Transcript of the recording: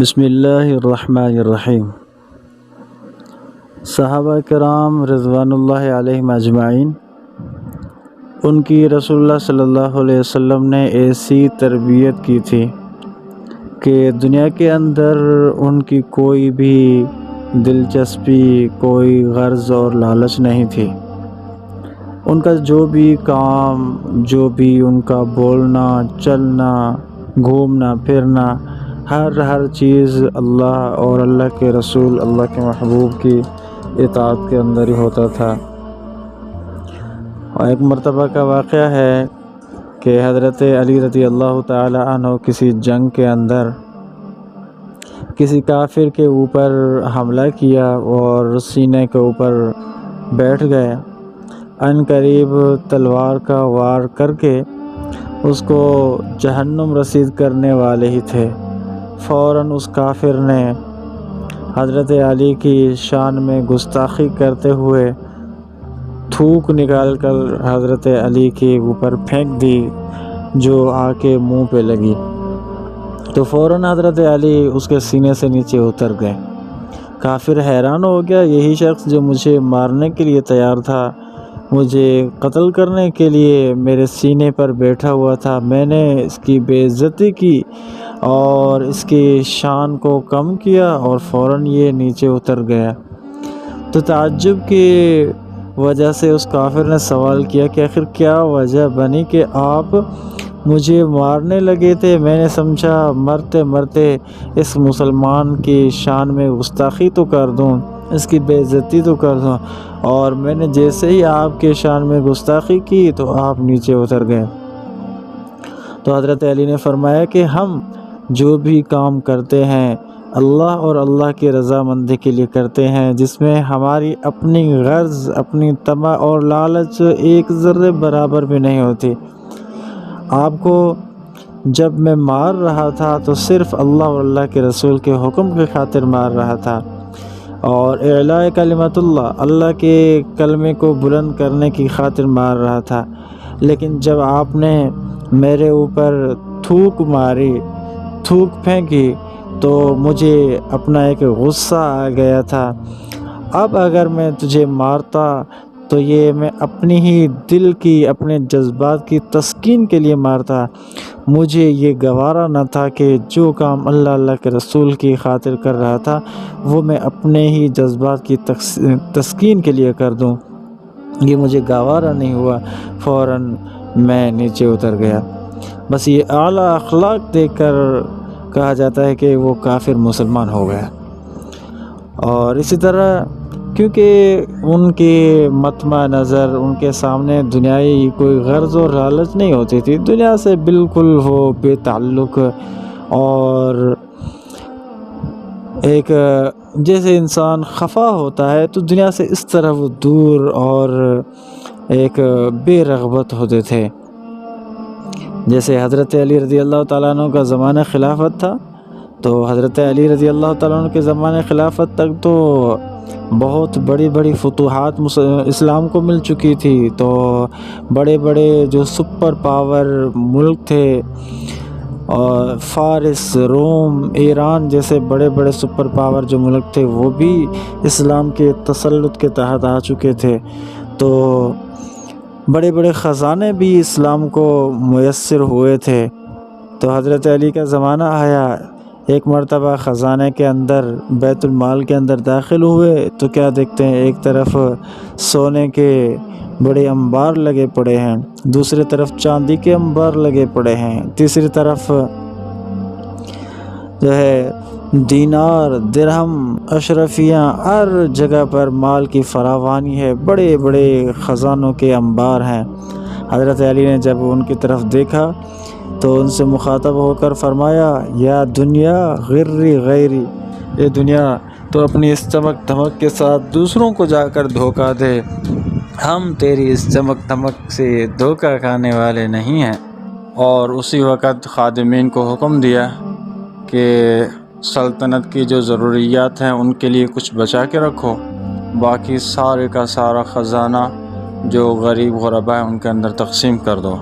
بسم اللہ الرحمن الرحیم۔ صحابہ کرام رضوان اللہ علیہم اجمعین، ان کی رسول اللہ صلی اللہ علیہ وسلم نے ایسی تربیت کی تھی کہ دنیا کے اندر ان کی کوئی بھی دلچسپی، کوئی غرض اور لالچ نہیں تھی۔ ان کا جو بھی کام، جو بھی ان کا بولنا، چلنا، گھومنا پھرنا، ہر چیز اللہ اور اللہ کے رسول، اللہ کے محبوب کی اطاعت کے اندر ہی ہوتا تھا۔ اور ایک مرتبہ کا واقعہ ہے کہ حضرت علی رضی اللہ تعالی عنہ کسی جنگ کے اندر کسی کافر کے اوپر حملہ کیا اور سینے کے اوپر بیٹھ گئے۔ ان قریب تلوار کا وار کر کے اس کو جہنم رسید کرنے والے ہی تھے۔ فوراً اس کافر نے حضرت علی کی شان میں گستاخی کرتے ہوئے تھوک نکال کر حضرت علی کے اوپر پھینک دی، جو آ کے منہ پہ لگی تو فوراً حضرت علی اس کے سینے سے نیچے اتر گئے۔ کافر حیران ہو گیا، یہی شخص جو مجھے مارنے کے لیے تیار تھا، مجھے قتل کرنے کے لیے میرے سینے پر بیٹھا ہوا تھا، میں نے اس کی بے عزتی کی اور اس کی شان کو کم کیا اور فوراً یہ نیچے اتر گیا۔ تو تعجب کی وجہ سے اس کافر نے سوال کیا کہ آخر کیا وجہ بنی کہ آپ مجھے مارنے لگے تھے؟ میں نے سمجھا مرتے مرتے اس مسلمان کی شان میں گستاخی تو کر دوں، اس کی بے عزتی تو کر دوں، اور میں نے جیسے ہی آپ کے شان میں گستاخی کی تو آپ نیچے اتر گئے۔ تو حضرت علی نے فرمایا کہ ہم جو بھی کام کرتے ہیں اللہ اور اللہ کی رضامندی کے لیے کرتے ہیں، جس میں ہماری اپنی غرض، اپنی طمع اور لالچ ایک ذرے برابر بھی نہیں ہوتی۔ آپ کو جب میں مار رہا تھا تو صرف اللہ اور اللہ کے رسول کے حکم کی خاطر مار رہا تھا اور اعلاء کلمت اللہ، اللہ کے کلمے کو بلند کرنے کی خاطر مار رہا تھا۔ لیکن جب آپ نے میرے اوپر تھوک ماری، تھوک پھینکی، تو مجھے اپنا ایک غصہ آ گیا تھا۔ اب اگر میں تجھے مارتا تو یہ میں اپنی ہی دل کی، اپنے جذبات کی تسکین کے لیے مارتا۔ مجھے یہ گوارا نہ تھا کہ جو کام اللہ کے رسول کی خاطر کر رہا تھا وہ میں اپنے ہی جذبات کی تسکین کے لیے کر دوں، یہ مجھے گوارا نہیں ہوا، فوراً میں نیچے اتر گیا۔ بس یہ اعلیٰ اخلاق دیکھ کر کہا جاتا ہے کہ وہ کافر مسلمان ہو گیا۔ اور اسی طرح کیونکہ ان کی مطمع نظر، ان کے سامنے دنیائی کوئی غرض اور لالچ نہیں ہوتی تھی، دنیا سے بالکل وہ بے تعلق، اور ایک جیسے انسان خفا ہوتا ہے تو دنیا سے اس طرح وہ دور اور ایک بے رغبت ہوتے تھے۔ جیسے حضرت علی رضی اللہ تعالیٰ عنہ کا زمانہ خلافت تھا، تو حضرت علی رضی اللہ تعالیٰ عنہ کے زمانہ خلافت تک تو بہت بڑی بڑی فتوحات اسلام کو مل چکی تھی، تو بڑے بڑے جو سپر پاور ملک تھے، اور فارس، روم، ایران جیسے بڑے بڑے سپر پاور جو ملک تھے وہ بھی اسلام کے تسلط کے تحت آ چکے تھے، تو بڑے بڑے خزانے بھی اسلام کو میسر ہوئے تھے۔ تو حضرت علی کا زمانہ آیا، ایک مرتبہ خزانے کے اندر، بیت المال کے اندر داخل ہوئے تو کیا دیکھتے ہیں، ایک طرف سونے کے بڑے انبار لگے پڑے ہیں، دوسری طرف چاندی کے انبار لگے پڑے ہیں، تیسری طرف جو ہے دینار، درہم، اشرفیاں، ہر جگہ پر مال کی فراوانی ہے، بڑے بڑے خزانوں کے انبار ہیں۔ حضرت علی نے جب ان کی طرف دیکھا تو ان سے مخاطب ہو کر فرمایا، یا دنیا غری غیری، یہ دنیا تو اپنی اس چمک دھمک کے ساتھ دوسروں کو جا کر دھوکہ دے، ہم تیری اس چمک دھمک سے دھوکہ کھانے والے نہیں ہیں۔ اور اسی وقت خادمین کو حکم دیا کہ سلطنت کی جو ضروریات ہیں ان کے لیے کچھ بچا کے رکھو، باقی سارے کا سارا خزانہ جو غریب غربا ہیں ان کے اندر تقسیم کر دو۔